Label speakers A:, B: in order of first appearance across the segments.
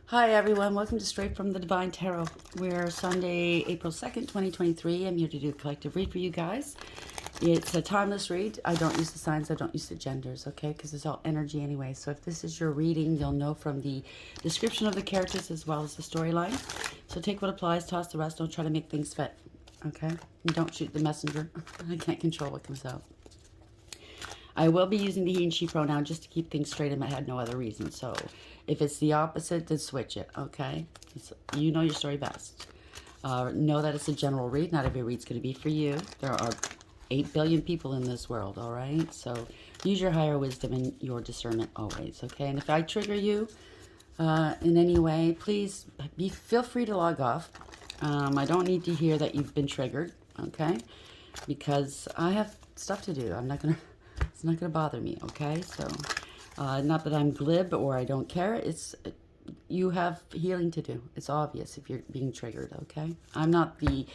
A: Hi everyone, welcome to Straight from the Divine Tarot. We're Sunday, April 2nd, 2023. I'm here to do a collective read for you guys. It's a timeless read. I don't use the signs, I don't use the genders, okay? Because it's all energy anyway. So if this is your reading, you'll know from the description of the characters as well as the storyline. So take what applies, toss the rest, don't try to make things fit, okay? And don't shoot the messenger. I can't control what comes out. I will be using the he and she pronoun just to keep things straight in my head, no other reason. So if it's the opposite, then switch it, okay? You know your story best. Know that it's a general read. Not every read's going to be for you. There are 8 billion people in this world, all right? So use your higher wisdom and your discernment always, okay? And if I trigger you in any way, please feel free to log off. I don't need to hear that you've been triggered, okay? Because I have stuff to do. It's not gonna bother me, okay? So, not that I'm glib or I don't care. You have healing to do. It's obvious if you're being triggered, okay? I'm not the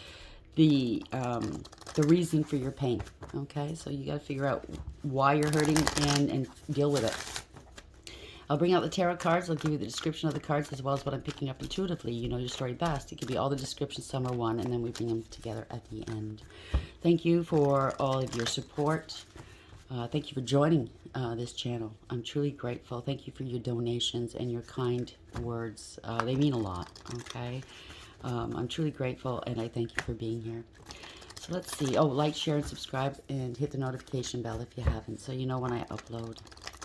A: reason for your pain, okay? So you got to figure out why you're hurting and deal with it. I'll bring out the tarot cards. I'll give you the description of the cards as well as what I'm picking up intuitively. You know your story best. It could be all the descriptions, some are one, and then we bring them together at the end. Thank you for all of your support. Thank you for joining this channel. I'm truly grateful. Thank you for your donations and your kind words. They mean a lot, okay? I'm truly grateful, and I thank you for being here. So let's see. Oh, like, share, and subscribe, and hit the notification bell if you haven't, so you know when I upload.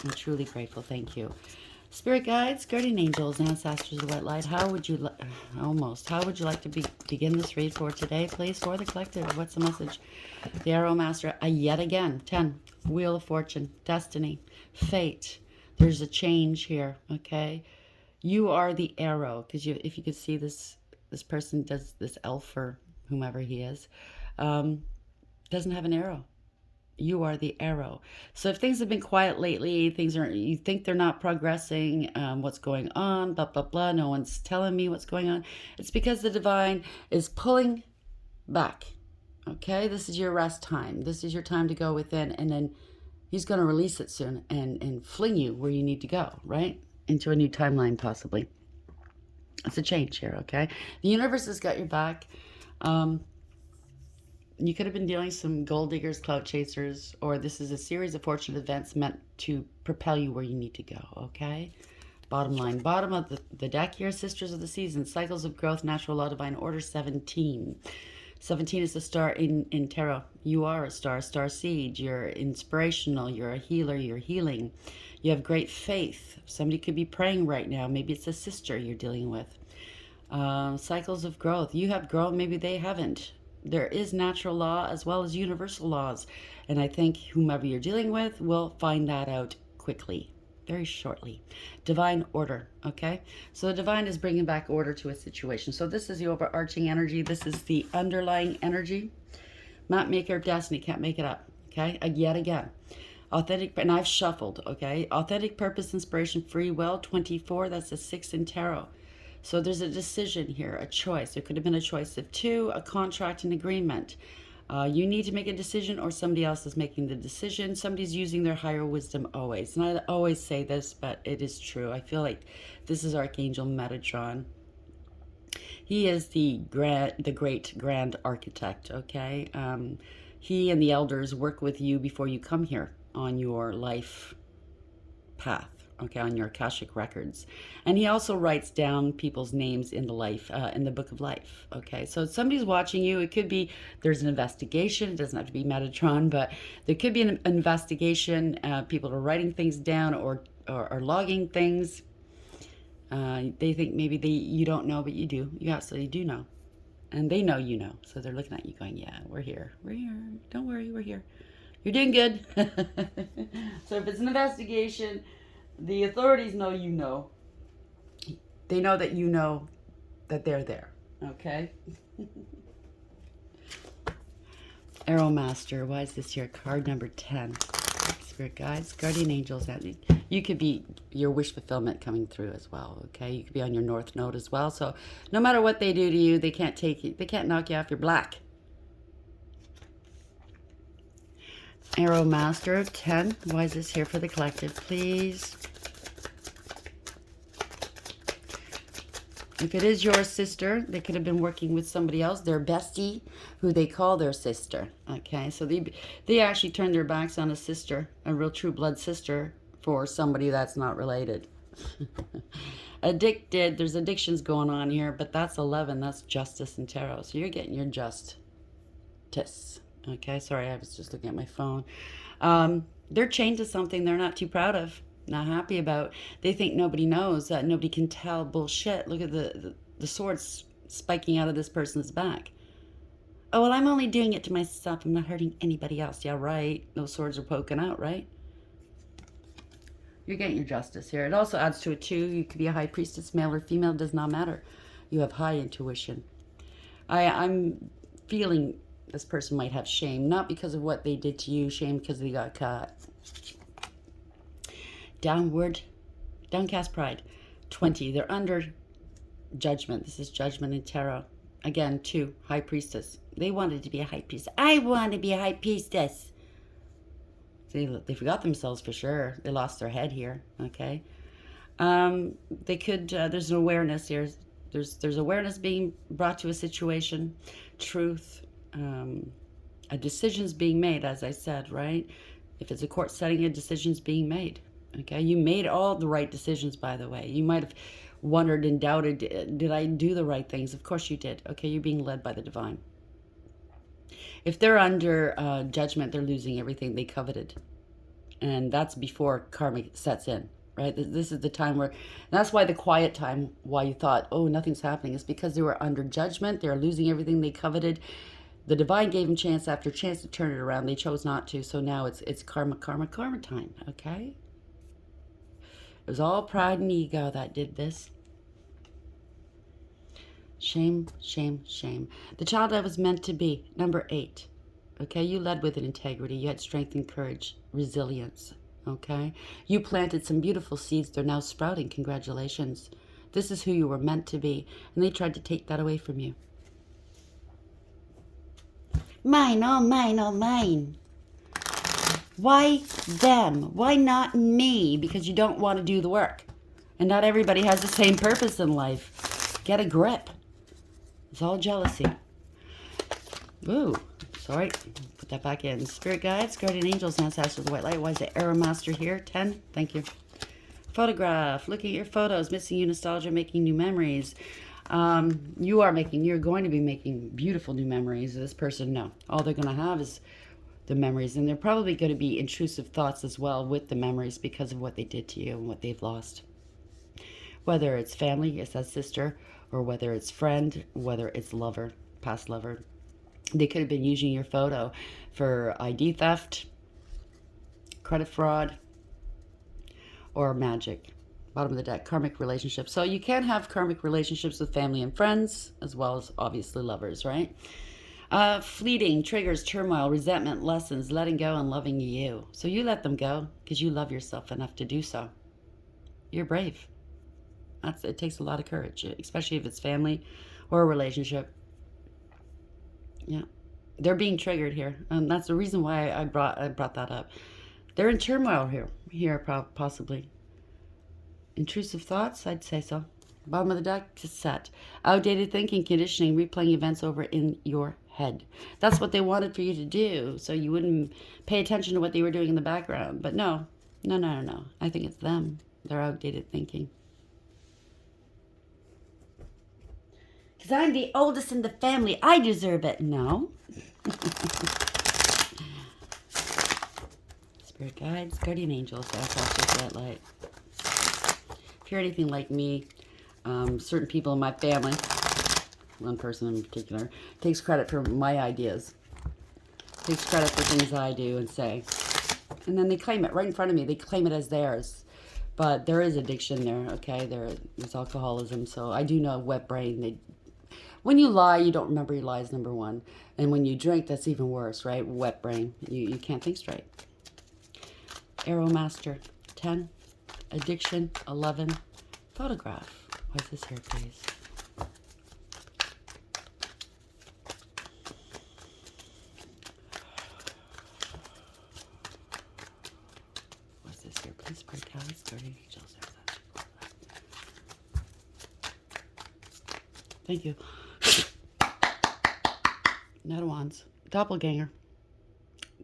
A: I'm truly grateful. Thank you. Spirit guides, guardian angels, ancestors of white light, how would you like to begin this read for today? Please, for the collective, what's the message? The Arrow Master, yet again, 10, Wheel of Fortune, Destiny, Fate. There's a change here, okay? You are the arrow, because if you could see this person does this elf or whomever he is, doesn't have an arrow. You are the arrow. So if things have been quiet lately, you think they're not progressing, what's going on, blah, blah, blah, no one's telling me what's going on. It's because the divine is pulling back. Okay, this is your rest time. This is your time to go within, and then he's going to release it soon and fling you where you need to go, right? Into a new timeline, possibly. It's a change here, okay? The universe has got your back. You could have been dealing with some gold diggers, clout chasers, or this is a series of fortunate events meant to propel you where you need to go, okay? Bottom line, bottom of the deck here, Sisters of the Season, Cycles of Growth, Natural Law, Divine Order, 17. 17 is the star in tarot. You are a star seed. You're inspirational. You're a healer. You're healing. You have great faith. Somebody could be praying right now. Maybe it's a sister you're dealing with. Cycles of growth. You have grown. Maybe they haven't. There is natural law as well as universal laws. And I think whomever you're dealing with will find that out quickly. Very shortly. Divine order, okay? So the divine is bringing back order to a situation. So this is the overarching energy. This is the underlying energy. Map maker of destiny, can't make it up, okay? Yet again. Authentic, and I've shuffled, okay? Authentic purpose, inspiration, free will, 24. That's a 6 in tarot. So there's a decision here, a choice. There could have been a choice of two, a contract, an agreement. You need to make a decision or somebody else is making the decision. Somebody's using their higher wisdom always. And I always say this, but it is true. I feel like this is Archangel Metatron. He is the great grand architect, okay? He and the elders work with you before you come here on your life path, okay, on your Akashic records. And he also writes down people's names in the book of life, okay? So somebody's watching you. It could be there's an investigation. It doesn't have to be Metatron, but there could be an investigation. People are writing things down or logging things. They think maybe you don't know, but you do. You absolutely do know. And they know you know. So they're looking at you going, yeah, we're here. We're here. Don't worry, we're here. You're doing good. So if it's an investigation, the authorities know you know. They know that you know that they're there. Okay? Arrow Master. Why is this here? Card number 10. Spirit guides, guardian angels. You could be your wish fulfillment coming through as well, okay? You could be on your north node as well. So no matter what they do to you, they can't take you. They can't knock you off your black. Arrow Master, 10. Why is this here for the collective, please? If it is your sister, they could have been working with somebody else, their bestie, who they call their sister. Okay, so they actually turned their backs on a sister, a real true blood sister, for somebody that's not related. Addicted, there's addictions going on here, but that's 11. That's justice and tarot. So you're getting your justice. Okay, sorry, I was just looking at my phone. They're chained to something they're not too proud of, not happy about. They think nobody knows, that nobody can tell. Bullshit. Look at the swords spiking out of this person's back. Oh, well, I'm only doing it to myself. I'm not hurting anybody else. Yeah, right. Those swords are poking out, right? You're getting your justice here. It also adds to it, too. You could be a high priestess, male or female. Does not matter. You have high intuition. I'm feeling this person might have shame, not because of what they did to you, shame because they got caught. Downward, downcast pride. 20. They're under judgment. This is judgment in tarot. Again, 2. High priestess. They wanted to be a high priestess. I want to be a high priestess. They forgot themselves for sure. They lost their head here. Okay. They could. There's an awareness here. There's awareness being brought to a situation. Truth. A decision's being made, as I said, right? If it's a court setting, a decision's being made. Okay. You made all the right decisions, by the way. You might have wondered and doubted, did I do the right things? Of course you did. Okay. You're being led by the divine. If they're under judgment, they're losing everything they coveted. And that's before karmic sets in, right? This is the time where, that's why the quiet time, why you thought, oh, nothing's happening, is because they were under judgment. They were losing everything they coveted. The divine gave them chance after chance to turn it around. They chose not to. So now it's karma time, okay? It was all pride and ego that did this. Shame, shame, shame. The child I was meant to be, number 8. Okay, you led with an integrity. You had strength and courage, resilience. Okay, you planted some beautiful seeds. They're now sprouting. Congratulations. This is who you were meant to be. And they tried to take that away from you. Mine, oh mine, oh mine. Why them? Why not me? Because you don't want to do the work. And not everybody has the same purpose in life. Get a grip. It's all jealousy. Ooh, sorry. Put that back in. Spirit guides, guardian angels, ancestors with the white light. Why is the arrow master here? 10. Thank you. Photograph. Looking at your photos. Missing you, nostalgia, making new memories. You're going to be making beautiful new memories. This person, no. All they're going to have is the memories. And they're probably going to be intrusive thoughts as well with the memories because of what they did to you and what they've lost. Whether it's family, it says sister, or whether it's friend, whether it's lover, past lover. They could have been using your photo for ID theft, credit fraud, or magic. Bottom of the deck, karmic relationships. So you can have karmic relationships with family and friends, as well as obviously lovers, right? Fleeting, triggers, turmoil, resentment, lessons, letting go, and loving you. So you let them go because you love yourself enough to do so. You're brave. It takes a lot of courage, especially if it's family or a relationship. Yeah, they're being triggered here, and that's the reason why I brought that up. They're in turmoil here, possibly. Intrusive thoughts, I'd say so. Bottom of the deck, cassette. Outdated thinking, conditioning, replaying events over in your head. That's what they wanted for you to do, so you wouldn't pay attention to what they were doing in the background. But no. I think it's them. They're outdated thinking. Because I'm the oldest in the family. I deserve it. No. Spirit guides, guardian angels, ancestors, that light. If you're anything like me, certain people in my family, one person in particular, takes credit for my ideas. Takes credit for things I do and say. And then they claim it right in front of me. They claim it as theirs. But there is addiction there, okay? There's alcoholism. So I do know wet brain. When you lie, you don't remember your lies, number 1. And when you drink, that's even worse, right? Wet brain. You can't think straight. Arrow master, 10. Addiction, 11. Photograph. What's this here, please? What's this here, please? Spirit guides, guardian angels. Thank you. Knight of Wands. Doppelganger.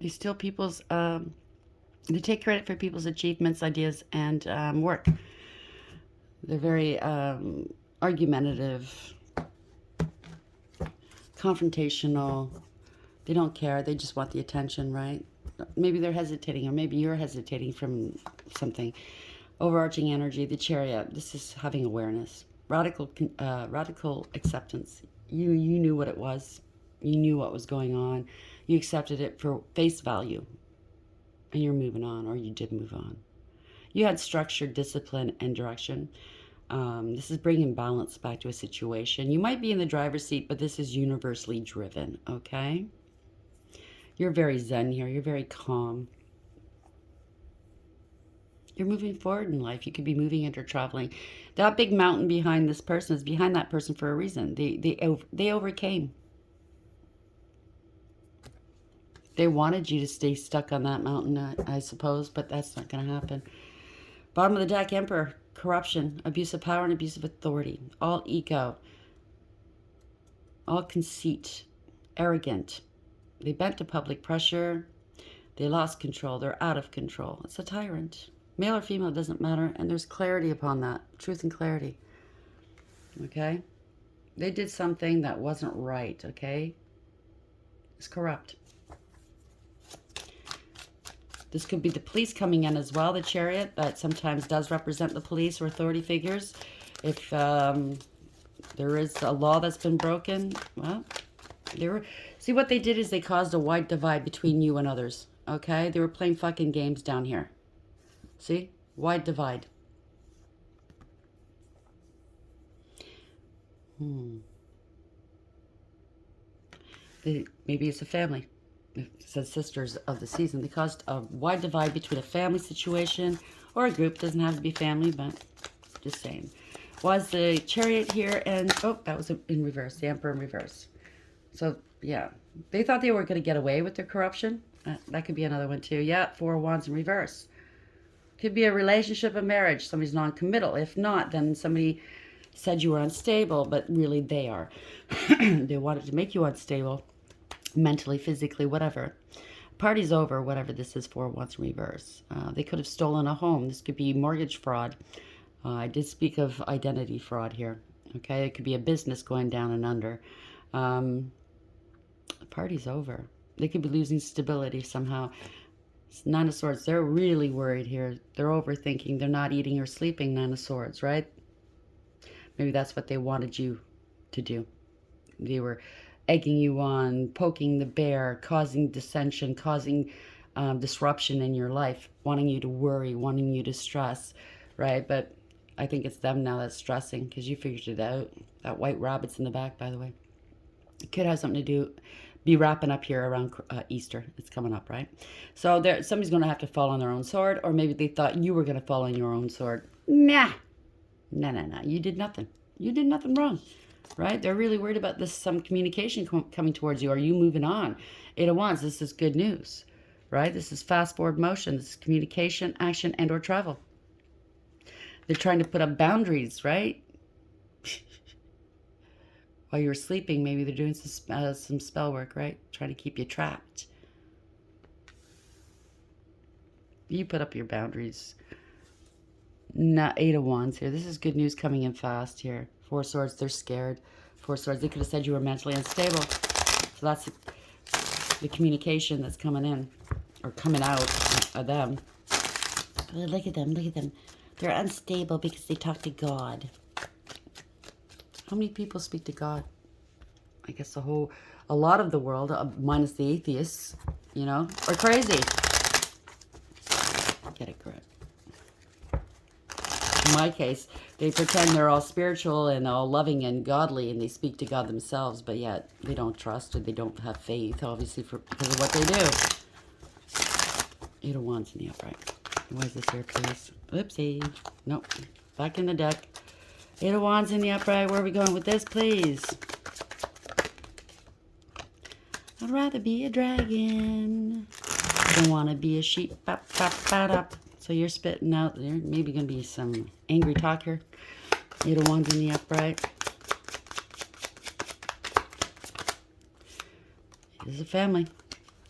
A: They steal people's, they take credit for people's achievements, ideas, and work. They're very argumentative, confrontational. They don't care. They just want the attention, right? Maybe they're hesitating, or maybe you're hesitating from something. Overarching energy, the Chariot. This is having awareness. Radical acceptance. You knew what it was. You knew what was going on. You accepted it for face value. And you're moving on, or you did move on. You had structure, discipline, and direction. This is bringing balance back to a situation. You might be in the driver's seat, but this is universally driven, okay? You're very zen here. You're very calm. You're moving forward in life. You could be moving into traveling. That big mountain behind this person is behind that person for a reason. They overcame. They wanted you to stay stuck on that mountain, I suppose, but that's not going to happen. Bottom of the deck, Emperor. Corruption, abuse of power, and abuse of authority. All ego. All conceit. Arrogant. They bent to public pressure. They lost control. They're out of control. It's a tyrant. Male or female, doesn't matter. And there's clarity upon that. Truth and clarity. Okay? They did something that wasn't right, okay? It's corrupt. This could be the police coming in as well, the Chariot. That sometimes does represent the police or authority figures. If there is a law that's been broken, well, see, what they did is they caused a wide divide between you and others, okay? They were playing fucking games down here. See? Wide divide. Maybe it's a family. It says sisters of the season. They caused a wide divide between a family situation or a group. Doesn't have to be family, but just saying. Was the Chariot here, and oh, that was in reverse. The Emperor in reverse. So yeah, they thought they were going to get away with their corruption. That could be another one too. Yeah, Four of Wands in reverse. Could be a relationship, a marriage. Somebody's non-committal. If not, then somebody said you were unstable, but really they are. They wanted to make you unstable. Mentally, physically, whatever. Party's over, whatever this is for, once in reverse. They could have stolen a home. This could be mortgage fraud. I did speak of identity fraud here. Okay, it could be a business going down and under. Party's over. They could be losing stability somehow. It's Nine of Swords. They're really worried here. They're overthinking. They're not eating or sleeping, Nine of Swords, right? Maybe that's what they wanted you to do. They were egging you on, poking the bear, causing dissension, causing disruption in your life, wanting you to worry, wanting you to stress, right? But I think it's them now that's stressing because you figured it out. That white rabbit's in the back, by the way. It could have something to be wrapping up here around Easter. It's coming up, right? So somebody's going to have to fall on their own sword, or maybe they thought you were going to fall on your own sword. Nah. No. You did nothing. You did nothing wrong. Right? They're really worried about this, some communication coming towards you. Are you moving on? Eight of Wands, this is good news. Right? This is fast forward motion. This is communication, action, and or travel. They're trying to put up boundaries, right? While you're sleeping, maybe they're doing some spell work, right? Trying to keep you trapped. You put up your boundaries. Not Eight of Wands here. This is good news coming in fast here. Four Swords, they're scared. Four Swords, they could have said you were mentally unstable. So that's the communication that's coming in, or coming out of them. Look at them, look at them. They're unstable because they talk to God. How many people speak to God? I guess a lot of the world, minus the atheists, you know, are crazy. Get it correct. In my case, they pretend they're all spiritual and all loving and godly, and they speak to God themselves, but yet they don't trust or they don't have faith, obviously, because of what they do. Eight of Wands in the upright. Why is this here, please? Oopsie. Nope. Back in the deck. Eight of Wands in the upright. Where are we going with this, please? I'd rather be a dragon. Don't want to be a sheep. Bop, bop, bop, bop. So you're spitting out there. Maybe going to be some angry talk here. Eight of Wands in the upright. This is a family.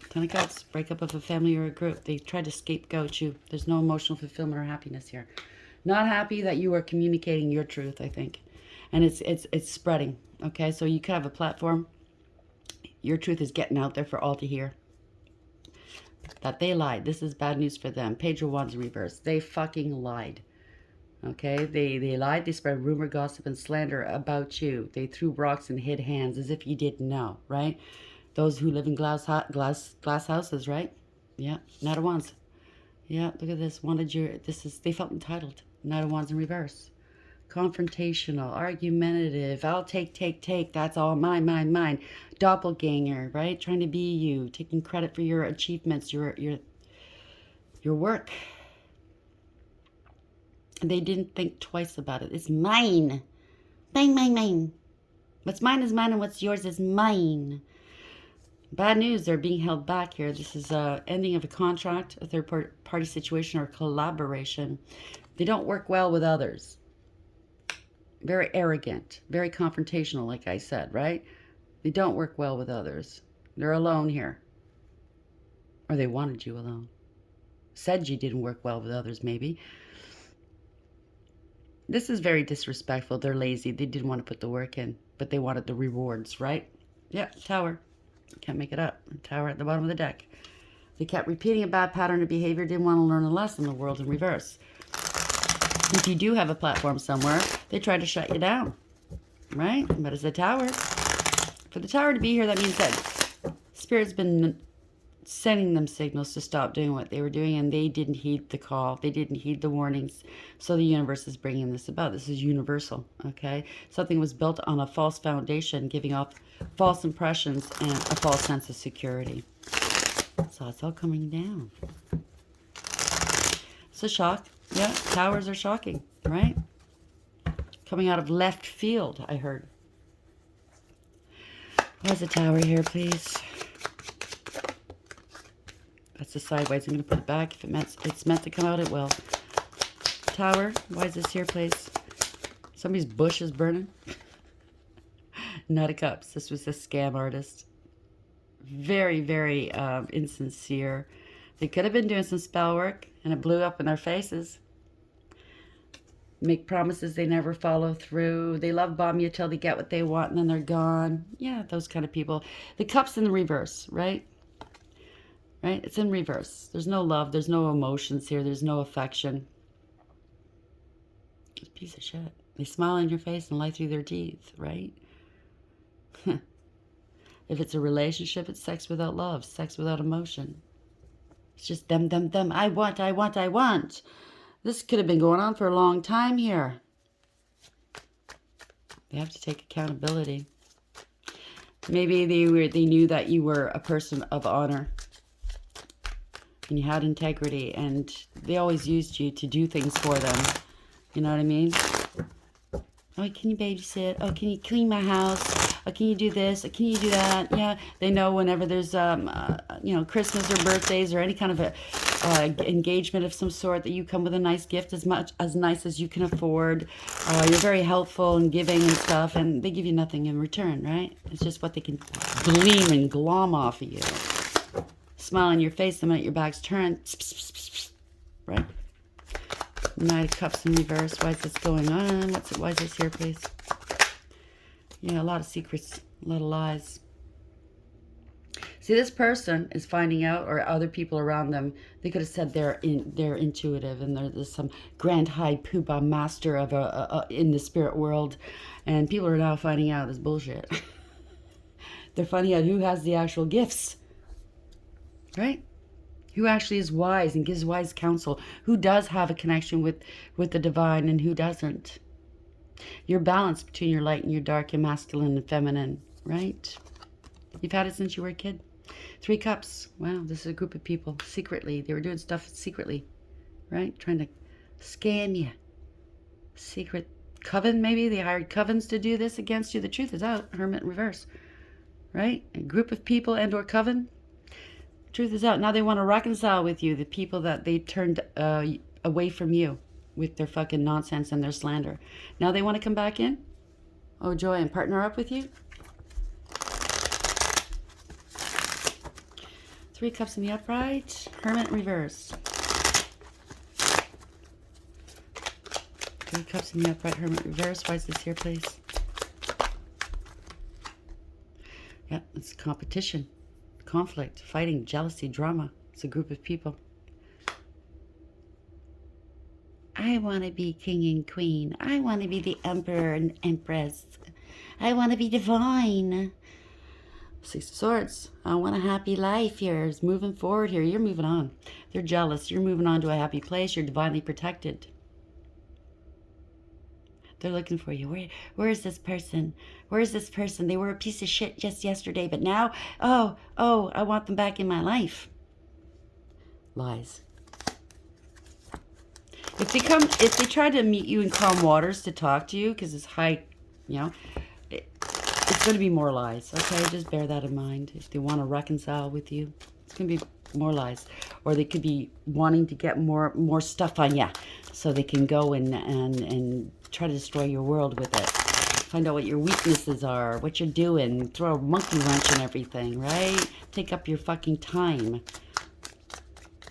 A: 10 of Cups. Breakup of a family or a group. They tried to scapegoat you. There's no emotional fulfillment or happiness here. Not happy that you are communicating your truth, I think. And it's spreading. Okay, so you could have a platform. Your truth is getting out there for all to hear. That they lied. This is bad news for them. Page of Wands reversed. They fucking lied. Okay, they lied. They spread rumor, gossip, and slander about you. They threw rocks and hid hands as if you didn't know, right? Those who live in glass houses, right? Yeah, Knight of Wands. Yeah, look at this. They felt entitled. Knight of Wands in reverse. Confrontational, argumentative. I'll take. That's all mine. Doppelganger, right? Trying to be you, taking credit for your achievements, your work. They didn't think twice about it. It's mine. Mine. What's mine is mine and what's yours is mine. Bad news, they're being held back here. This is ending of a contract, a third-party situation, or collaboration. They don't work well with others. Very arrogant, very confrontational, like I said, right? They don't work well with others. They're alone here. Or they wanted you alone. Said you didn't work well with others, maybe. This is very disrespectful. They're lazy. They didn't want to put the work in, but they wanted the rewards, right? Yeah, Tower. Can't make it up. Tower at the bottom of the deck. They kept repeating a bad pattern of behavior, didn't want to learn a lesson. The world in reverse. If you do have a platform somewhere, they try to shut you down, right? But it's a Tower. For the Tower to be here, that means that Spirit's been sending them signals to stop doing what they were doing, and they didn't heed the call. They didn't heed the warnings. So the universe is bringing this about. This is universal, okay? Something was built on a false foundation, giving off false impressions and a false sense of security. So it's all coming down. It's a shock. Yeah, Towers are shocking, right? Coming out of left field, I heard. Where's the Tower here, please? That's the sideways. I'm going to put it back. If it's meant to come out, it will. Tower, why is this here, please? Somebody's bush is burning. Knight of Cups. This was a scam artist. Very, very insincere. They could have been doing some spell work, and it blew up in their faces. Make promises they never follow through. They love bomb you till they get what they want, and then they're gone. Yeah, those kind of people. The Cups in the reverse, right? Right? It's in reverse. There's no love. There's no emotions here. There's no affection. It's a piece of shit. They smile in your face and lie through their teeth, right? If it's a relationship, it's sex without love, sex without emotion. It's just them. I want. This could have been going on for a long time here. They have to take accountability. Maybe they knew that you were a person of honor. And you had integrity, and they always used you to do things for them. You know what I mean? Oh, can you babysit? Oh, can you clean my house? Oh, can you do this? Oh, can you do that? Yeah, they know whenever there's, Christmas or birthdays or any kind of a engagement of some sort, that you come with a nice gift, as nice as you can afford. You're very helpful and giving and stuff, and they give you nothing in return, right? It's just what they can gleam and glom off of you. Smile on your face the minute your back's turned. Right? Knight of Cups in reverse. Why is this going on? Why is this here, please? Yeah, a lot of secrets, a lot of lies. See, this person is finding out, or other people around them, they could have said they're intuitive, and there's some grand high poobah master of in the spirit world, and people are now finding out this bullshit. They're finding out who has the actual gifts. Right? Who actually is wise and gives wise counsel? Who does have a connection with the divine and who doesn't? Your balance between your light and your dark, your masculine and feminine, right? You've had it since you were a kid. 3 Cups. Wow, this is a group of people. Secretly. They were doing stuff secretly, right? Trying to scam you. Secret coven, maybe? They hired covens to do this against you. The truth is out. Hermit in reverse, right? A group of people and or coven. Truth is out. Now they want to reconcile with you, the people that they turned away from you with their fucking nonsense and their slander. Now they want to come back in? Oh, joy, and partner up with you? Three Cups in the upright. Hermit in reverse. Three Cups in the upright. Hermit in reverse. Why is this here, please? Yeah, it's competition, conflict, fighting, jealousy, drama. It's a group of people. I want to be king and queen. I want to be the emperor and empress. I want to be divine. Six of Swords. I want a happy life here. It's moving forward here. You're moving on. They're jealous. You're moving on to a happy place. You're divinely protected. They're looking for you. Where is this person? Where is this person? They were a piece of shit just yesterday, but now, oh, I want them back in my life. Lies. If they try to meet you in calm waters to talk to you, because it's high, it's going to be more lies. Okay, just bear that in mind. If they want to reconcile with you, it's going to be more lies, or they could be wanting to get more stuff on you, so they can go and try to destroy your world with it. Find out what your weaknesses are, what you're doing, throw a monkey wrench in everything, right? Take up your fucking time.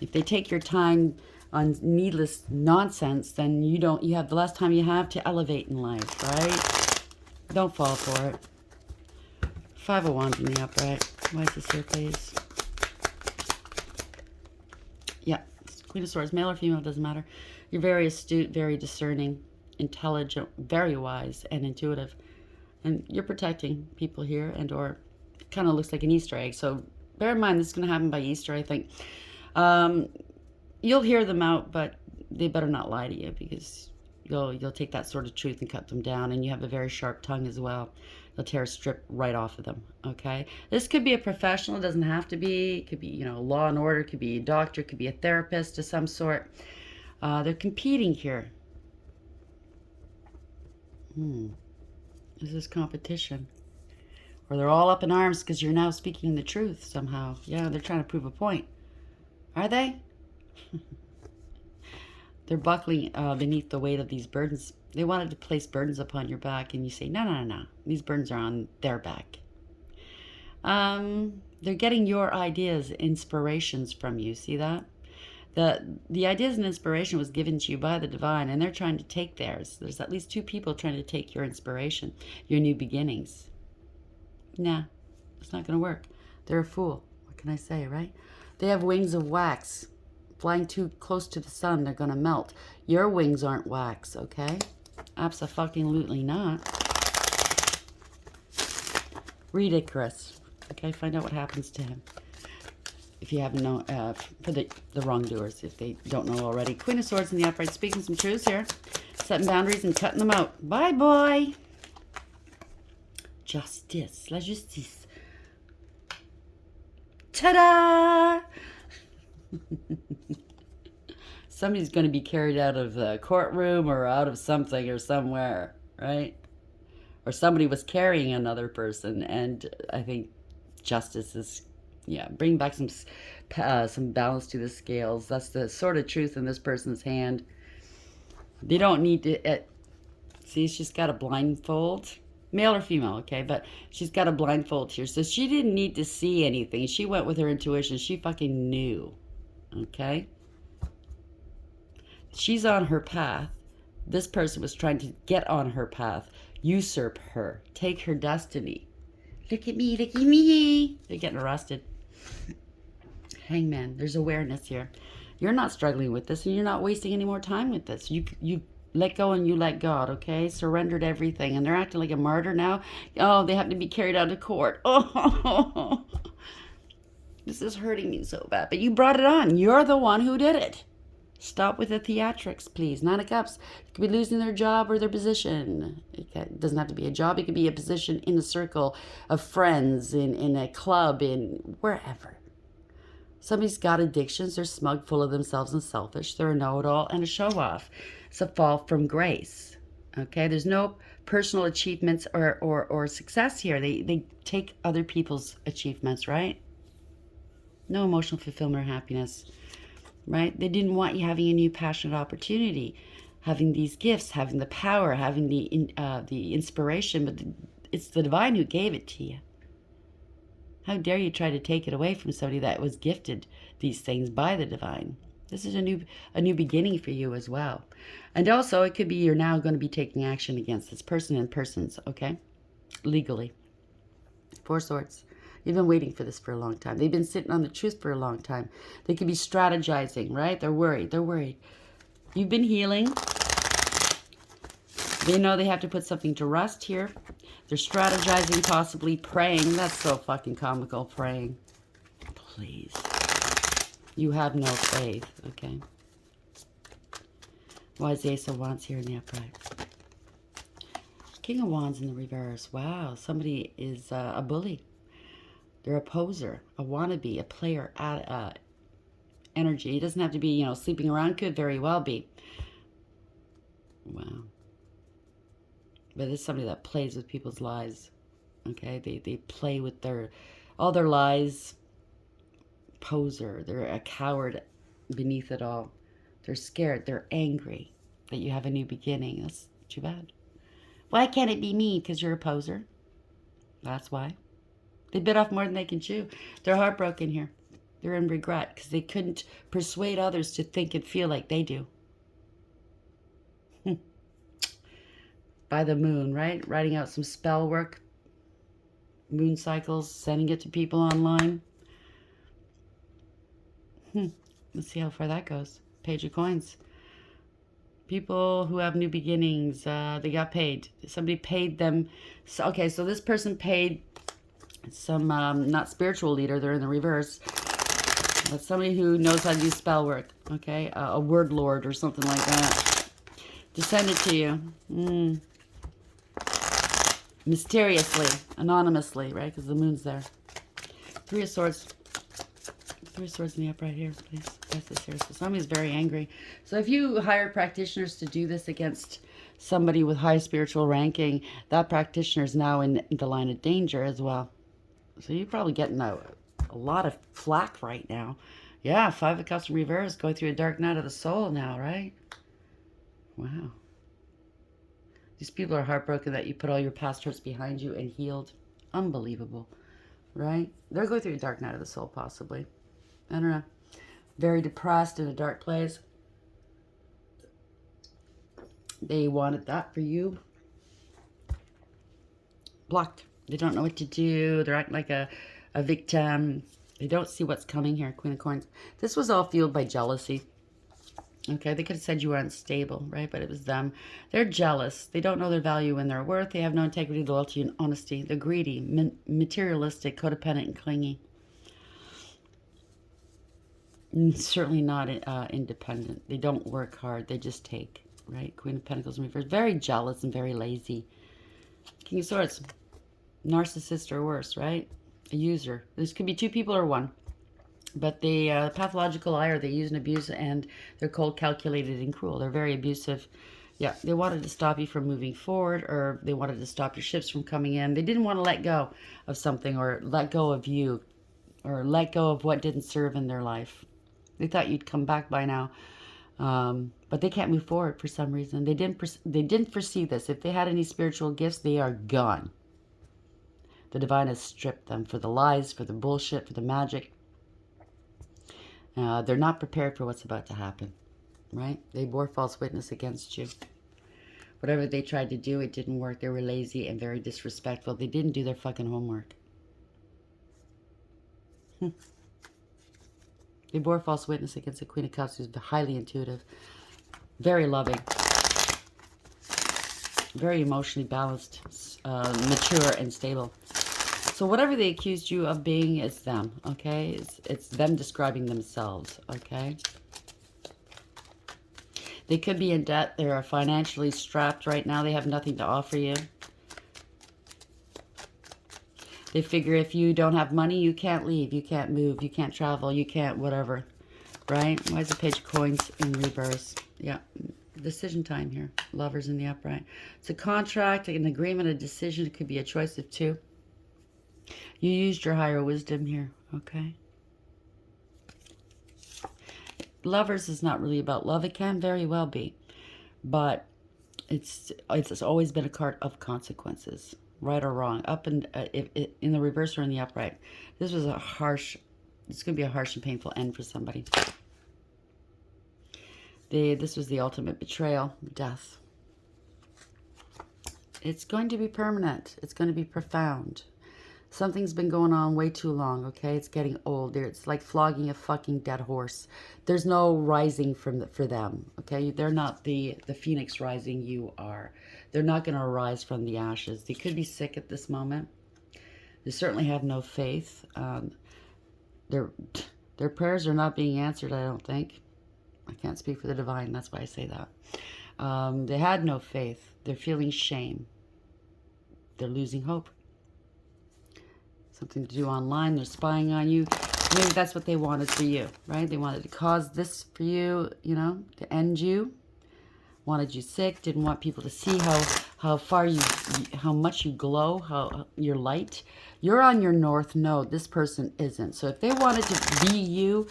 A: If they take your time on needless nonsense, then you have the less time you have to elevate in life, right? Don't fall for it. Five of Wands in the upright. Why is this here, please? Yeah, Queen of Swords, male or female, doesn't matter. You're very astute, very discerning, intelligent, very wise, and intuitive. And you're protecting people here, and or it kind of looks like an Easter egg. So bear in mind, this is going to happen by Easter, I think. You'll hear them out, but they better not lie to you, because you'll take that sort of truth and cut them down, and you have a very sharp tongue as well. You'll tear a strip right off of them, okay? This could be a professional. It doesn't have to be. It could be, law and order. It could be a doctor. It could be a therapist of some sort. They're competing here. Is this competition? Or they're all up in arms because you're now speaking the truth somehow. Yeah, they're trying to prove a point. Are they? They're buckling beneath the weight of these burdens. They wanted to place burdens upon your back, and you say, no. These burdens are on their back. They're getting your ideas, inspirations from you. See that? The ideas and inspiration was given to you by the divine, and they're trying to take theirs. There's at least two people trying to take your inspiration, your new beginnings. Nah, it's not going to work. They're a fool. What can I say, right? They have wings of wax. Flying too close to the sun, they're going to melt. Your wings aren't wax, okay? Abso-fucking-lutely not. Read Icarus. Okay, find out what happens to him. If you haven't known, for the wrongdoers, if they don't know already. Queen of Swords in the upright, speaking some truths here. Setting boundaries and cutting them out. Bye, boy. Justice. La justice. Ta-da! Somebody's going to be carried out of the courtroom or out of something or somewhere, right? Or somebody was carrying another person, and I think justice is, bring back some balance to the scales. That's the sort of truth in this person's hand. They don't need to, see, she's got a blindfold. Male or female, okay? But she's got a blindfold here. So she didn't need to see anything. She went with her intuition. She fucking knew, okay? She's on her path. This person was trying to get on her path, usurp her, take her destiny. Look at me, look at me. They're getting arrested. Hangman, there's awareness here. You're not struggling with this, and you're not wasting any more time with this. You let go and you let God, okay? Surrendered everything, and they're acting like a martyr now. Oh, they have to be carried out of court. Oh, this is hurting me so bad. But you brought it on. You're the one who did it. Stop with the theatrics, please. Nine of Cups. You could be losing their job or their position. It doesn't have to be a job. It could be a position in a circle of friends, in a club, in wherever. Somebody's got addictions. They're smug, full of themselves, and selfish. They're a know-it-all and a show-off. It's a fall from grace. Okay? There's no personal achievements or success here. They take other people's achievements, right? No emotional fulfillment or happiness. Right? They didn't want you having a new passionate opportunity, having these gifts, having the power, having the inspiration, but it's the divine who gave it to you. How dare you try to take it away from somebody that was gifted these things by the divine? This is a new beginning for you as well. And also, it could be you're now going to be taking action against this person and persons, okay? Legally. Four Swords. You've been waiting for this for a long time. They've been sitting on the truth for a long time. They could be strategizing, right? They're worried. They're worried. You've been healing. They know they have to put something to rest here. They're strategizing, possibly praying. That's so fucking comical, praying. Please. You have no faith, okay? Why is the Ace of Wands here in the upright? King of Wands in the reverse. Wow, somebody is a bully. They're a poser, a wannabe, a player energy. It doesn't have to be, you know, sleeping around. Could very well be. Wow. But it's somebody that plays with people's lies. Okay? They play with all their lies. Poser. They're a coward beneath it all. They're scared. They're angry that you have a new beginning. That's too bad. Why can't it be me? Because you're a poser. That's why. They bit off more than they can chew. They're heartbroken here. They're in regret because they couldn't persuade others to think and feel like they do. By the moon, right? Writing out some spell work. Moon cycles. Sending it to people online. Let's see how far that goes. Page of Coins. People who have new beginnings. They got paid. Somebody paid them. So, okay, so this person paid some, not spiritual leader. They're in the reverse. But somebody who knows how to do spell work. Okay? A word lord or something like that. To send it to you. Mysteriously. Anonymously, right? Because the moon's there. Three of Swords. Three of Swords in the upright here, please. That's this here. So somebody's very angry. So if you hire practitioners to do this against somebody with high spiritual ranking, that practitioner is now in the line of danger as well. So you're probably getting a lot of flack right now. Yeah, Five of Cups in reverse, going through a dark night of the soul now, right? Wow. These people are heartbroken that you put all your past hurts behind you and healed. Unbelievable, right? They're going through a dark night of the soul, possibly. I don't know. Very depressed in a dark place. They wanted that for you. Blocked. They don't know what to do. They're acting like a victim. They don't see what's coming here. Queen of Coins. This was all fueled by jealousy. Okay, they could have said you were unstable, right? But it was them. They're jealous. They don't know their value and their worth. They have no integrity, loyalty, and honesty. They're greedy, materialistic, codependent, and clingy. Certainly not independent. They don't work hard. They just take, right? Queen of Pentacles in reverse. Very jealous and very lazy. King of Swords. Narcissist or worse, right? A user. This could be two people or one. But the pathological liar, they use and abuse, and they're cold, calculated, and cruel. They're very abusive. Yeah, they wanted to stop you from moving forward, or they wanted to stop your ships from coming in. They didn't want to let go of something, or let go of you, or let go of what didn't serve in their life. They thought you'd come back by now, but they can't move forward for some reason. They didn't foresee this. If they had any spiritual gifts, they are gone. The divine has stripped them for the lies, for the bullshit, for the magic. They're not prepared for what's about to happen, right? They bore false witness against you. Whatever they tried to do, it didn't work. They were lazy and very disrespectful. They didn't do their fucking homework. They bore false witness against the Queen of Cups, who's highly intuitive, very loving, very emotionally balanced, mature, and stable. So whatever they accused you of being is them, okay? It's them describing themselves, okay? They could be in debt. They are financially strapped right now. They have nothing to offer you. They figure if you don't have money, you can't leave, you can't move, you can't travel, you can't whatever, right? Why is the Page of Coins in reverse? Yeah, decision time here. Lovers in the upright. It's a contract, an agreement, a decision. It could be a choice of two. You used your higher wisdom here, okay? Lovers is not really about love. It can very well be, but it's always been a card of consequences. right or wrong, up and in the reverse or in the upright. This was it's going to be a harsh and painful end for somebody. This was the ultimate betrayal, death. It's going to be permanent. It's going to be profound. Something's been going on way too long, okay? It's getting old. It's like flogging a fucking dead horse. There's no rising for them, okay? They're not the phoenix rising. You are. They're not going to arise from the ashes. They could be sick at this moment. They certainly have no faith. Their prayers are not being answered, I don't think. I can't speak for the divine. That's why I say that. They had no faith. They're feeling shame. They're losing hope. Something to do online. They're spying on you. Maybe that's what they wanted for you, right? They wanted to cause this for you, you know, to end you. Wanted you sick. Didn't want people to see how much you glow, how you're light. You're on your north node. This person isn't. So if they wanted to be you,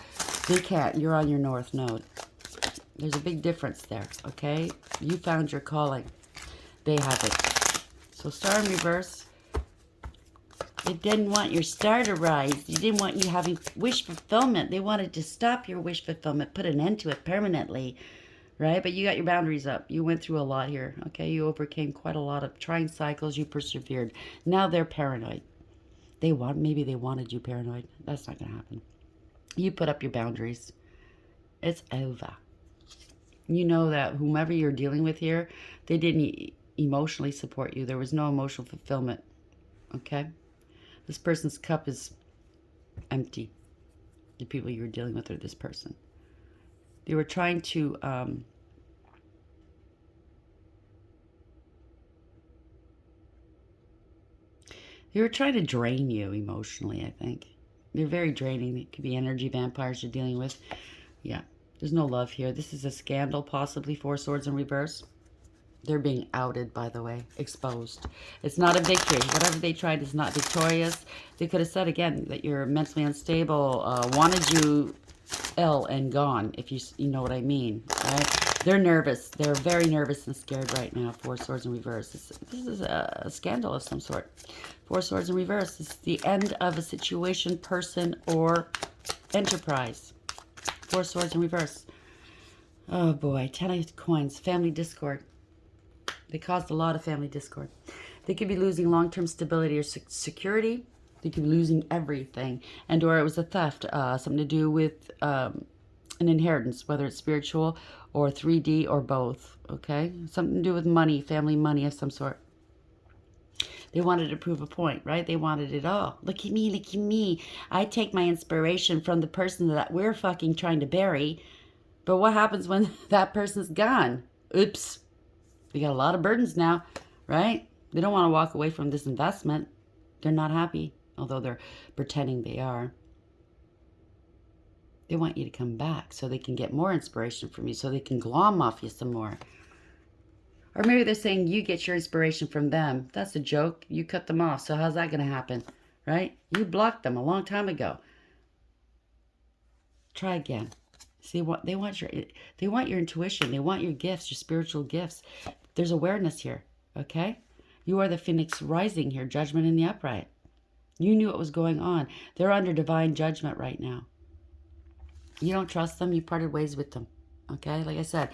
A: they can't. You're on your north node. There's a big difference there, okay? You found your calling. They haven't. So star in reverse. They didn't want your star to rise. They didn't want you having wish fulfillment. They wanted to stop your wish fulfillment, put an end to it permanently, right? But you got your boundaries up. You went through a lot here, okay? You overcame quite a lot of trying cycles. You persevered. Now they're paranoid. Maybe they wanted you paranoid. That's not going to happen. You put up your boundaries. It's over. You know that whomever you're dealing with here, they didn't emotionally support you. There was no emotional fulfillment, okay? This person's cup is empty. The people you were dealing with are this person. They were trying to drain you emotionally, I think. They're very draining. It could be energy vampires you're dealing with. Yeah, there's no love here. This is a scandal, possibly 4 swords in reverse. They're being outed, by the way, exposed. It's not a victory. Whatever they tried is not victorious. They could have said, again, that you're mentally unstable, wanted you ill and gone, if you know what I mean, right? They're nervous. They're very nervous and scared right now. 4 swords in reverse. This is a scandal of some sort. 4 swords in reverse. This is the end of a situation, person, or enterprise. 4 swords in reverse. Oh boy, 10 of coins. Family discord. They caused a lot of family discord. They could be losing long-term stability or security. They could be losing everything. And or it was a theft, something to do with an inheritance, whether it's spiritual or 3D or both, okay? Something to do with money, family money of some sort. They wanted to prove a point, right? They wanted it all. Look at me, look at me. I take my inspiration from the person that we're fucking trying to bury. But what happens when that person's gone? Oops. They got a lot of burdens now, right? They don't want to walk away from this investment. They're not happy, although they're pretending they are. They want you to come back so they can get more inspiration from you, so they can glom off you some more. Or maybe they're saying you get your inspiration from them. That's a joke. You cut them off, so how's that going to happen, right? You blocked them a long time ago. Try again. See what they want your intuition. They want your gifts, your spiritual gifts. There's awareness here, okay? You are the phoenix rising here, judgment in the upright. You knew what was going on. They're under divine judgment right now. You don't trust them. You parted ways with them, okay? Like I said,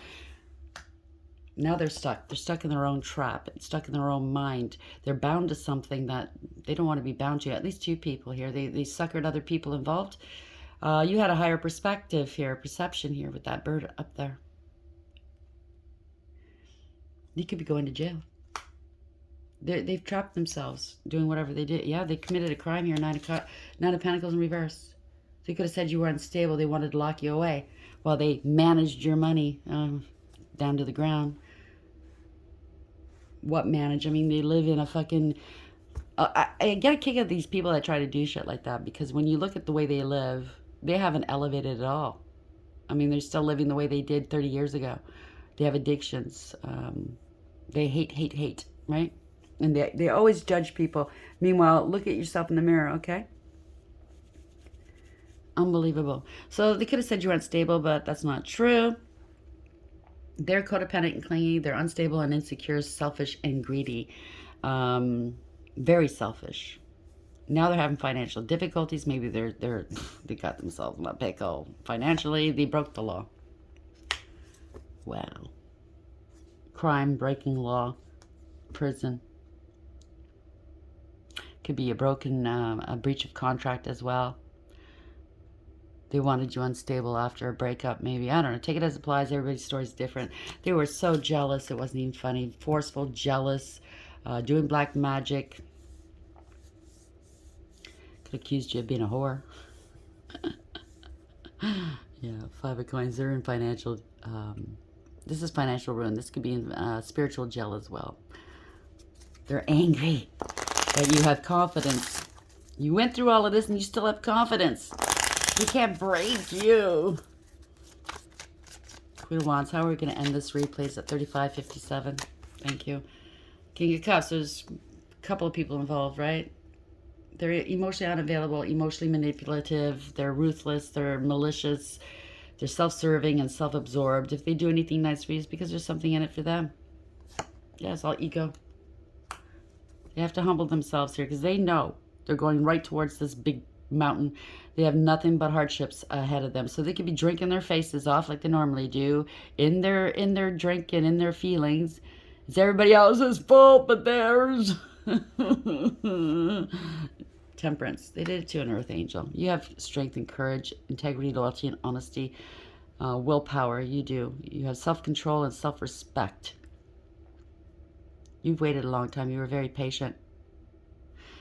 A: now they're stuck. They're stuck in their own trap, stuck in their own mind. They're bound to something that they don't want to be bound to. At least 2 people here. They suckered other people involved. You had a higher perspective here, perception here with that bird up there. They could be going to jail. They've trapped themselves doing whatever they did. Yeah, they committed a crime here. 9 of Pentacles in reverse. They could have said you were unstable. They wanted to lock you away while they managed your money down to the ground. What manage? I mean, they live in a fucking... I get a kick at these people that try to do shit like that, because when you look at the way they live, they haven't elevated at all. I mean, they're still living the way they did 30 years ago. They have addictions. They hate, right? And they always judge people. Meanwhile, look at yourself in the mirror, okay? Unbelievable. So they could have said you were unstable, but that's not true. They're codependent and clingy. They're unstable and insecure, selfish and greedy. Very selfish. Now they're having financial difficulties. Maybe they got themselves in a pickle financially. They broke the law. Wow. Crime, breaking law, prison. Could be a broken, a breach of contract as well. They wanted you unstable after a breakup, maybe. I don't know. Take it as it applies. Everybody's story is different. They were so jealous. It wasn't even funny. Forceful, jealous, doing black magic. Could accuse you of being a whore. Yeah, 5 of coins. They're in financial. This is financial ruin. This could be in spiritual jail as well. They're angry that you have confidence. You went through all of this and you still have confidence. We can't break you. Queen of Wands, how are we going to end this replay? At 35:57. Thank you. King of Cups, there's a couple of people involved, right? They're emotionally unavailable, emotionally manipulative, they're ruthless, they're malicious, they're self-serving and self-absorbed. If they do anything nice for you, it's because there's something in it for them. Yeah, it's all ego. They have to humble themselves here because they know they're going right towards this big mountain. They have nothing but hardships ahead of them. So they could be drinking their faces off like they normally do, in their drink and in their feelings. It's everybody else's fault but theirs. Temperance. They did it to an earth angel. You have strength and courage, integrity, loyalty, and honesty. Willpower. You do. You have self-control and self-respect. You've waited a long time. You were very patient.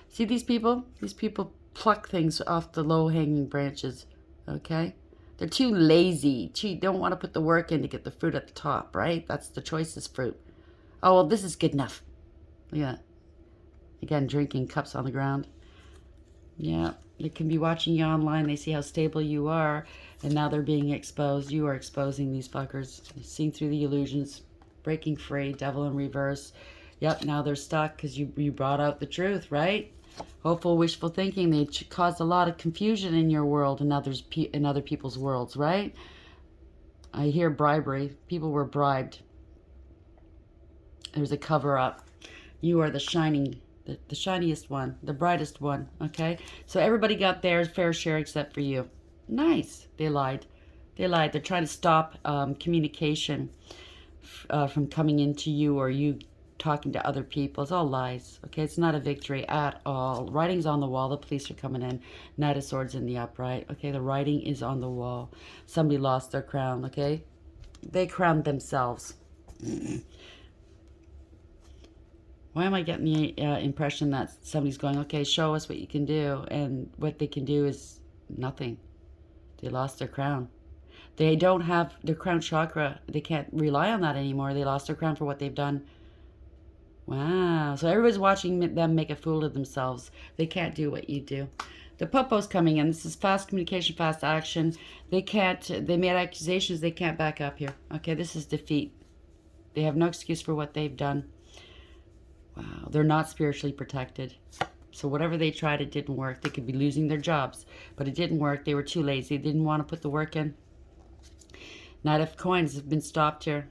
A: See these people? These people pluck things off the low-hanging branches. Okay? They're too lazy. Don't want to put the work in to get the fruit at the top, right? That's the choicest fruit. Oh, well, this is good enough. Look at that. Again, drinking cups on the ground. Yeah, they can be watching you online. They see how stable you are, and now they're being exposed. You are exposing these fuckers. Seeing through the illusions, breaking free, devil in reverse. Yep, now they're stuck because you brought out the truth, right? Hopeful, wishful thinking. They caused a lot of confusion in your world and in other people's worlds, right? I hear bribery. People were bribed. There's a cover-up. You are the shiniest one, the brightest one, okay? So everybody got their fair share except for you. Nice. They lied. They lied. They're trying to stop communication from coming into you or you talking to other people. It's all lies, okay? It's not a victory at all. Writing's on the wall. The police are coming in. Knight of Swords in the upright, okay? The writing is on the wall. Somebody lost their crown, okay? They crowned themselves. Why am I getting the impression that somebody's going, okay, show us what you can do, and what they can do is nothing. They lost their crown. They don't have their crown chakra. They can't rely on that anymore. They lost their crown for what they've done. Wow. So everybody's watching them make a fool of themselves. They can't do what you do. The Popo's coming in. This is fast communication, fast action. They made accusations. They can't back up here. Okay, this is defeat. They have no excuse for what they've done. Wow, they're not spiritually protected. So whatever they tried, it didn't work. They could be losing their jobs, but it didn't work. They were too lazy. They didn't want to put the work in. Knight of Coins have been stopped here.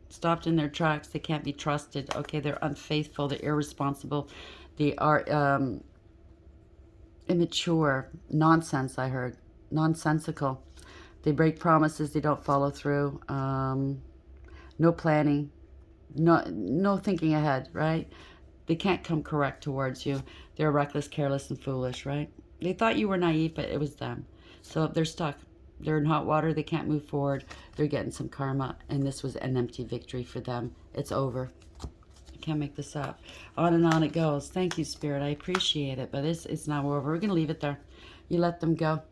A: Stopped in their tracks. They can't be trusted. Okay, they're unfaithful. They're irresponsible. They are immature. Nonsense, I heard. Nonsensical. They break promises. They don't follow through. No planning. No thinking ahead, right? They can't come correct towards you. They're reckless, careless, and foolish, right? They thought you were naive, but it was them. So they're stuck. They're in hot water. They can't move forward. They're getting some karma, and this was an empty victory for them. It's over. I can't make this up. On and on it goes. Thank you, Spirit. I appreciate it, but it's not over. We're going to leave it there. You let them go.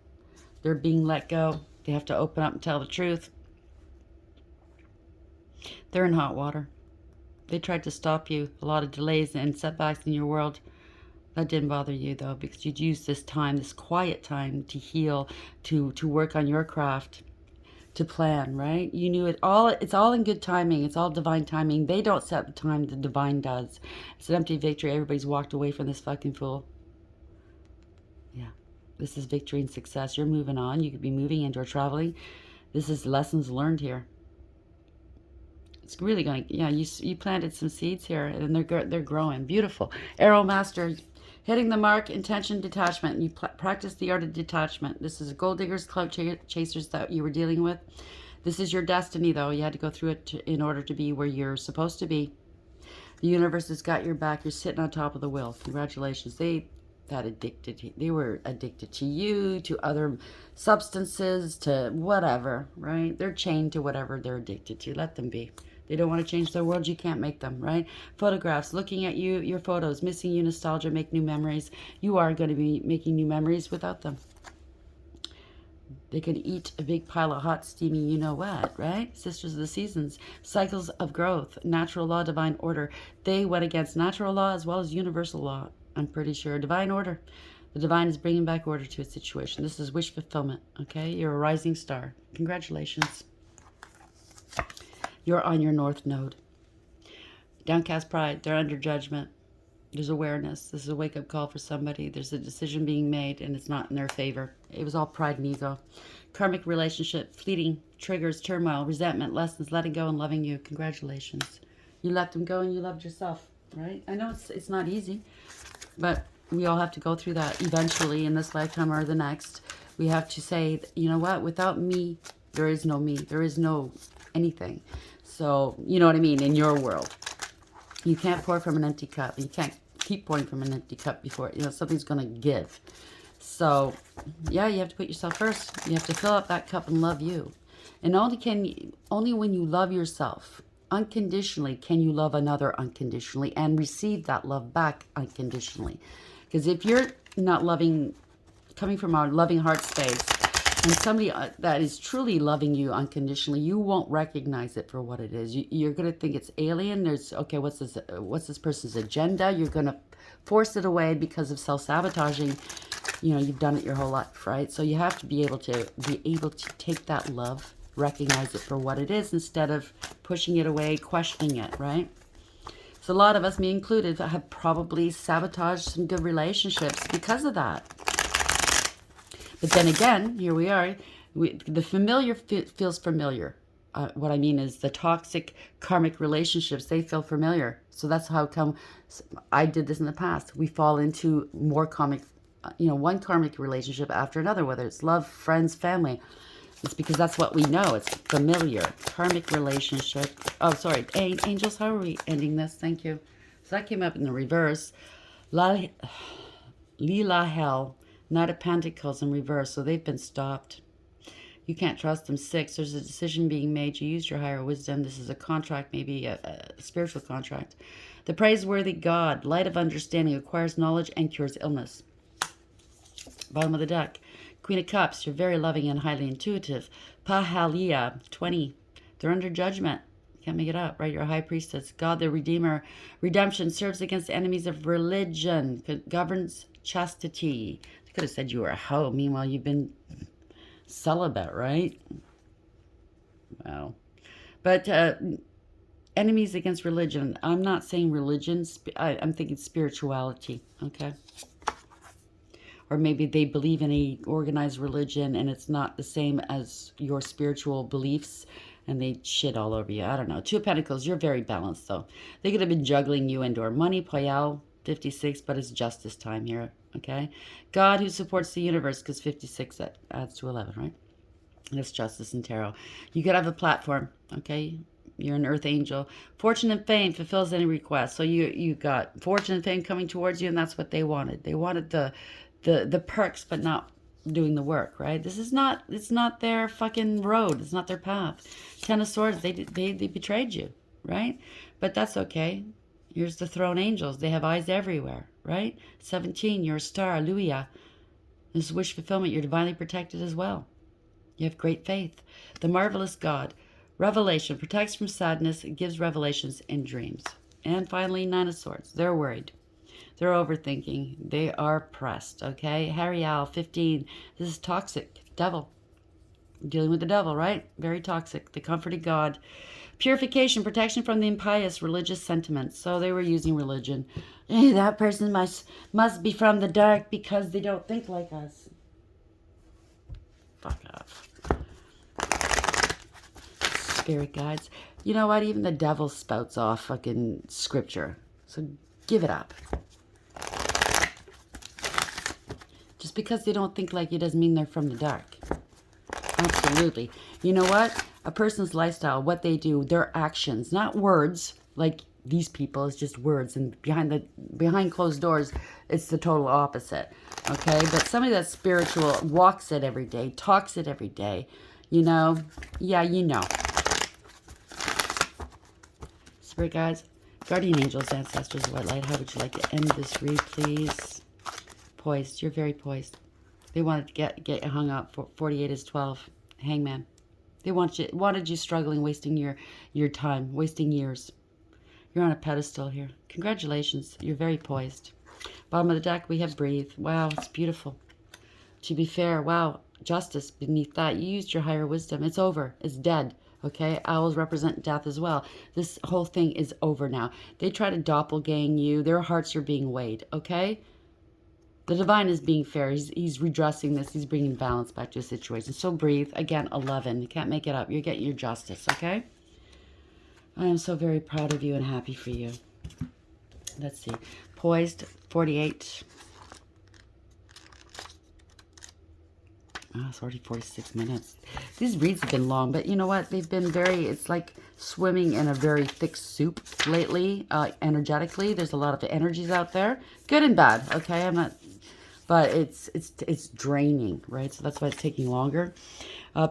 A: They're being let go. They have to open up and tell the truth. They're in hot water. They tried to stop you. A lot of delays and setbacks in your world. That didn't bother you, though, because you'd use this time, this quiet time, to heal, to work on your craft, to plan, right? You knew it all. It's all in good timing. It's all divine timing. They don't set the time. The divine does. It's an empty victory. Everybody's walked away from this fucking fool. Yeah. This is victory and success. You're moving on. You could be moving into or traveling. This is lessons learned here. It's really going to, yeah, you planted some seeds here, and they're growing. Beautiful. Arrow Master, hitting the mark, intention, detachment. You practice the art of detachment. This is gold diggers, clout chasers that you were dealing with. This is your destiny, though. You had to go through it in order to be where you're supposed to be. The universe has got your back. You're sitting on top of the wheel. Congratulations. They were addicted to you, to other substances, to whatever, right? They're chained to whatever they're addicted to. Let them be. They don't want to change their world. You can't make them, right? Photographs, looking at you, your photos, missing you, nostalgia, make new memories. You are going to be making new memories without them. They could eat a big pile of hot, steamy you-know-what, right? Sisters of the Seasons. Cycles of growth. Natural law, divine order. They went against natural law as well as universal law. I'm pretty sure. Divine order. The divine is bringing back order to a situation. This is wish fulfillment, okay? You're a rising star. Congratulations. You're on your north node. Downcast pride. They're under judgment. There's awareness. This is a wake-up call for somebody. There's a decision being made, and it's not in their favor. It was all pride and ego. Karmic relationship, fleeting, triggers, turmoil, resentment, lessons, letting go and loving you. Congratulations. You let them go and you loved yourself, right? I know it's not easy, but we all have to go through that eventually in this lifetime or the next. We have to say, you know what? Without me, there is no me. There is no anything. So, you know what I mean? In your world. You can't pour from an empty cup. You can't keep pouring from an empty cup before, something's going to give. So, yeah, you have to put yourself first. You have to fill up that cup and love you. And only when you love yourself unconditionally can you love another unconditionally and receive that love back unconditionally. Because if you're not loving, coming from a loving heart space, and somebody that is truly loving you unconditionally, you won't recognize it for what it is. You're going to think it's alien. Okay, what's this person's agenda? You're going to force it away because of self-sabotaging. You've done it your whole life, right? So you have to be able to take that love, recognize it for what it is, instead of pushing it away, questioning it, right? So a lot of us, me included, have probably sabotaged some good relationships because of that. But then again, here we are. The familiar feels familiar. What I mean is the toxic karmic relationships, they feel familiar. So that's how come I did this in the past. We fall into more karmic, one karmic relationship after another, whether it's love, friends, family. It's because that's what we know. It's familiar. Karmic relationship. Oh, sorry. Angels, how are we ending this? Thank you. So that came up in the reverse. Lila Hell. Knight of Pentacles in reverse, so they've been stopped. You can't trust them. 6, there's a decision being made. You used your higher wisdom. This is a contract, maybe a spiritual contract. The praiseworthy God, light of understanding, acquires knowledge and cures illness. Bottom of the deck. Queen of Cups, you're very loving and highly intuitive. Pahalia, 20, they're under judgment. Can't make it up, right? You're a high priestess. God, the Redeemer. Redemption serves against enemies of religion. Governs chastity. Could have said you were a hoe. Meanwhile, you've been celibate, right? Wow. But enemies against religion. I'm not saying religion. I'm thinking spirituality, okay? Or maybe they believe in a organized religion and it's not the same as your spiritual beliefs and they shit all over you. I don't know. 2 of Pentacles. You're very balanced, though. They could have been juggling you into money, Poyal, 56, but it's justice time here. Okay, God who supports the universe, because 56 that adds to 11, right? That's justice and tarot. You could have a platform. Okay, you're an earth angel. Fortune and fame fulfills any request. So you got fortune and fame coming towards you, and that's what they wanted. They wanted the perks, but not doing the work, right? It's not their fucking road. It's not their path. 10 of Swords. They betrayed you, right? But that's okay. Here's the throne angels. They have eyes everywhere, right? 17, you're a star, Luia. This is wish fulfillment. You're divinely protected as well. You have great faith. The marvelous God. Revelation. Protects from sadness. Gives revelations in dreams. And finally, 9 of Swords. They're worried. They're overthinking. They are pressed, okay? Hariel, 15. This is toxic. Devil. Dealing with the devil, right? Very toxic. The comforting God. Purification, protection from the impious religious sentiments. So they were using religion. Hey, that person must be from the dark because they don't think like us. Fuck off. Spirit guides. You know what? Even the devil spouts off fucking scripture. So give it up. Just because they don't think like you doesn't mean they're from the dark. Absolutely. You know what? A person's lifestyle, what they do, their actions, not words, like these people, is just words. And behind closed doors, it's the total opposite. Okay? But somebody that's spiritual walks it every day, talks it every day. You know? Yeah, you know. Spirit guides, guardian angels, ancestors, white light, how would you like to end this read, please? Poised. You're very poised. They wanted to get you hung up. 48 is 12. Hangman. They wanted you struggling, wasting your time, wasting years. You're on a pedestal here. Congratulations. You're very poised. Bottom of the deck, we have breathe. Wow, it's beautiful. To be fair, wow, justice beneath that. You used your higher wisdom. It's over. It's dead. Okay? Owls represent death as well. This whole thing is over now. They try to doppelgang you. Their hearts are being weighed. Okay? The divine is being fair. He's redressing this. He's bringing balance back to the situation. So breathe. Again, 11. You can't make it up. You're getting your justice, okay? I am so very proud of you and happy for you. Let's see. Poised, 48. Oh, it's already 46 minutes. These reads have been long, but you know what? They've been it's like swimming in a very thick soup lately, energetically. There's a lot of energies out there. Good and bad, okay? I'm not... But it's draining, right? So that's why it's taking longer.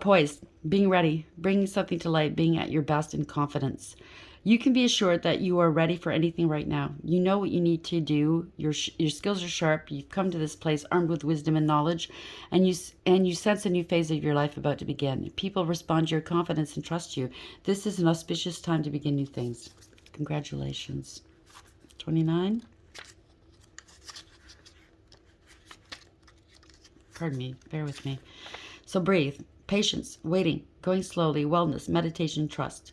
A: Poised, being ready, bringing something to light, being at your best in confidence. You can be assured that you are ready for anything right now. You know what you need to do. Your skills are sharp. You've come to this place armed with wisdom and knowledge, and you sense a new phase of your life about to begin. People respond to your confidence and trust you. This is an auspicious time to begin new things. Congratulations. 29. Pardon me, bear with me. So breathe. Patience, waiting, going slowly, wellness, meditation, trust.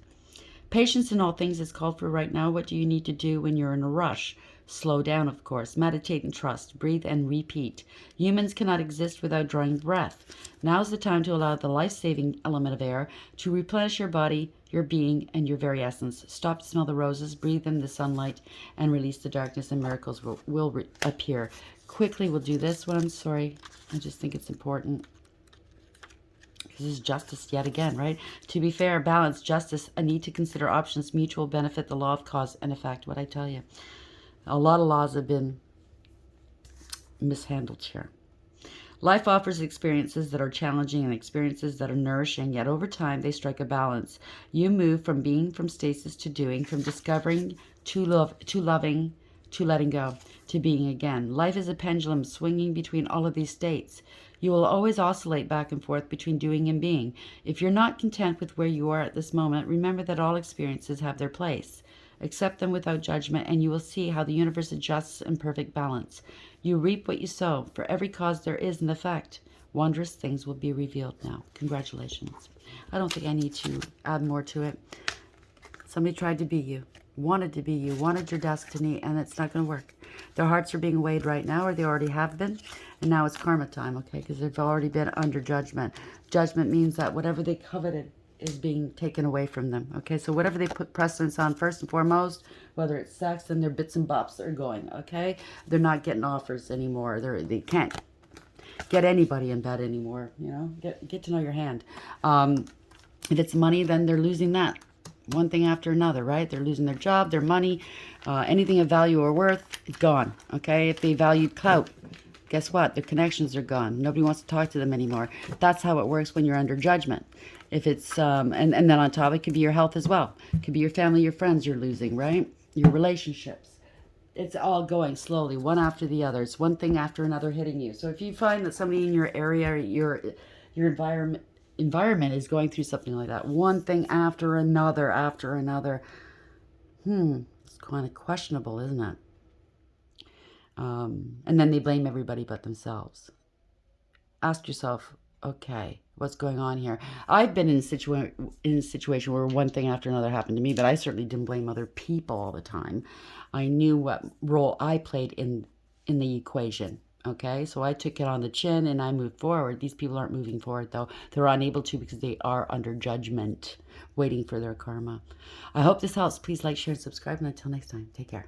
A: Patience in all things is called for right now. What do you need to do when you're in a rush? Slow down, of course. Meditate and trust. Breathe and repeat. Humans cannot exist without drawing breath. Now's the time to allow the life-saving element of air to replenish your body, your being, and your very essence. Stop to smell the roses, breathe in the sunlight, and release the darkness, and miracles will appear. Quickly, we'll do this one. Sorry, I just think it's important. This is justice yet again, right? To be fair, balance, justice, a need to consider options, mutual benefit, the law of cause and effect. What I tell you, a lot of laws have been mishandled here. Life offers experiences that are challenging and experiences that are nourishing, yet over time they strike a balance. You move from being, from stasis to doing, from discovering to loving, to letting go, to being again. Life is a pendulum swinging between all of these states. You will always oscillate back and forth between doing and being. If you're not content with where you are at this moment, remember that all experiences have their place. Accept them without judgment, and you will see how the universe adjusts in perfect balance. You reap what you sow. For every cause there is an effect. Wondrous things will be revealed now. Congratulations. I don't think I need to add more to it. Somebody tried to be you, wanted to be you, wanted your destiny, and it's not going to work. Their hearts are being weighed right now, or they already have been, and now it's karma time, okay, because they've already been under judgment. Judgment means that whatever they coveted is being taken away from them, okay? So whatever they put precedence on first and foremost, whether it's sex, and their bits and bops are going, okay? They're not getting offers anymore. They can't get anybody in bed anymore, you know? Get to know your hand. If it's money, then they're losing that. One thing after another, right? They're losing their job, their money, anything of value or worth, it's gone, okay? If they valued clout, guess what? Their connections are gone. Nobody wants to talk to them anymore. That's how it works when you're under judgment. If it's, and then on top, it could be your health as well. It could be your family, your friends you're losing, right? Your relationships. It's all going slowly, one after the other. It's one thing after another hitting you. So if you find that somebody in your area, your environment is going through something like that, one thing after another, it's kind of questionable, isn't it? And then they blame everybody but themselves. Ask yourself, okay, what's going on here? I've been in a situation where one thing after another happened to me, but I certainly didn't blame other people all the time. I knew what role I played in the equation. Okay, so I took it on the chin and I moved forward. These people aren't moving forward though. They're unable to because they are under judgment, waiting for their karma. I hope this helps. Please like, share, and subscribe. And until next time, take care.